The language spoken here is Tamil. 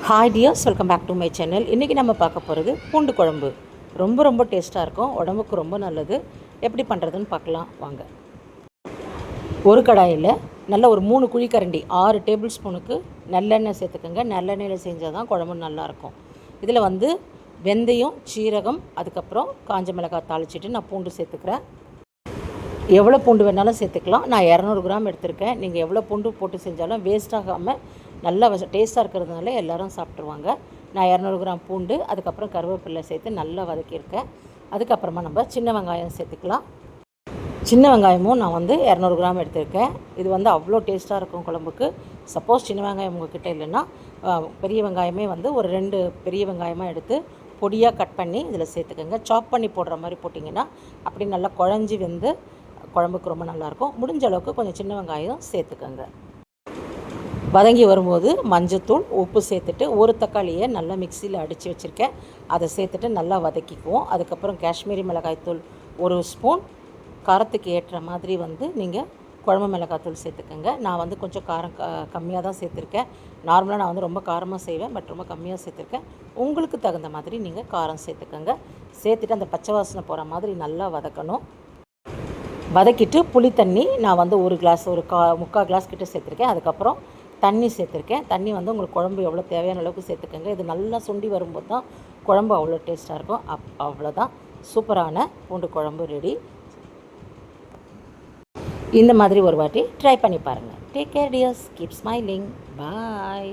Hi dears, welcome back to my channel. இன்றைக்கி நம்ம பார்க்க போகிறது பூண்டு குழம்பு. ரொம்ப டேஸ்ட்டாக இருக்கும், உடம்புக்கு ரொம்ப நல்லது. எப்படி பண்ணுறதுன்னு பார்க்கலாம் வாங்க. ஒரு கடாயில் நல்ல ஒரு 3 குழிக்கரண்டி 6 டேபிள் ஸ்பூனுக்கு நல்லெண்ணெய் சேர்த்துக்கோங்க. நல்லெண்ணெயில் செஞ்சால் தான் குழம்பு நல்லாயிருக்கும். இதில் வெந்தயம், சீரகம், அதுக்கப்புறம் காஞ்ச மிளகாய் தாளிச்சிட்டு நான் பூண்டு சேர்த்துக்கிறேன். எவ்வளோ பூண்டு வேணாலும் சேர்த்துக்கலாம். நான் 200 கிராம் எடுத்திருக்கேன். நீங்கள் எவ்வளோ பூண்டு போட்டு செஞ்சாலும் வேஸ்ட் ஆகாமல் நல்லா டேஸ்ட்டாக இருக்கிறதுனால எல்லோரும் சாப்பிட்ருவாங்க. நான் 200 கிராம் பூண்டு, அதுக்கப்புறம் கருவேப்பிலை சேர்த்து நல்லா வதக்கியிருக்கேன். அதுக்கப்புறமா நம்ம சின்ன வெங்காயம் சேர்த்துக்கலாம். சின்ன வெங்காயமும் நான் 200 கிராம் எடுத்திருக்கேன். இது அவ்வளோ டேஸ்ட்டாக இருக்கும் குழம்புக்கு. சப்போஸ் சின்ன வெங்காயம் உங்கள்கிட்ட இல்லைன்னா பெரிய வெங்காயமே ஒரு 2 பெரிய வெங்காயமாக எடுத்து பொடியாக கட் பண்ணி இதில் சேர்த்துக்கோங்க. சாப் பண்ணி போடுற மாதிரி போட்டிங்கன்னா அப்படி நல்லா குழஞ்சி குழம்புக்கு ரொம்ப நல்லாயிருக்கும். முடிஞ்ச அளவுக்கு கொஞ்சம் சின்ன வெங்காயம் சேர்த்துக்கோங்க. வதங்கி வரும்போது மஞ்சத்தூள், உப்பு சேர்த்துட்டு ஒரு தக்காளியை நல்லா மிக்சியில் அடித்து வச்சுருக்கேன். அதை சேர்த்துட்டு நல்லா வதக்கிக்குவோம். அதுக்கப்புறம் காஷ்மீரி மிளகாய்த்தூள் 1 ஸ்பூன், காரத்துக்கு ஏற்ற மாதிரி நீங்கள் குழம்பு மிளகாய்த்தூள் சேர்த்துக்கோங்க. நான் கொஞ்சம் காரம் கம்மியாக தான் சேர்த்துருக்கேன். நார்மலாக நான் ரொம்ப காரமாக செய்வேன், பட் ரொம்ப கம்மியாக சேர்த்துருக்கேன். உங்களுக்கு தகுந்த மாதிரி நீங்கள் காரம் சேர்த்துக்கோங்க. சேர்த்துட்டு அந்த பச்சை வாசனை போகிற மாதிரி நல்லா வதக்கணும். வதக்கிட்டு புளி தண்ணி நான் ஒரு கிளாஸ், முக்கால் கிளாஸ் கிட்ட சேர்த்துருக்கேன். அதுக்கப்புறம் தண்ணி சேர்த்துருக்கேன். தண்ணி உங்களுக்கு குழம்பு எவ்வளோ தேவையான அளவுக்கு சேர்த்துக்கோங்க. இது நல்லா சுண்டி வரும்போது தான் குழம்பு அவ்வளோ டேஸ்ட்டாக இருக்கும். அவ்வளோதான், சூப்பரான பூண்டு குழம்பு ரெடி. இந்த மாதிரி ஒரு வாட்டி ட்ரை பண்ணி பாருங்கள். Take care dears, keep smiling, பாய்.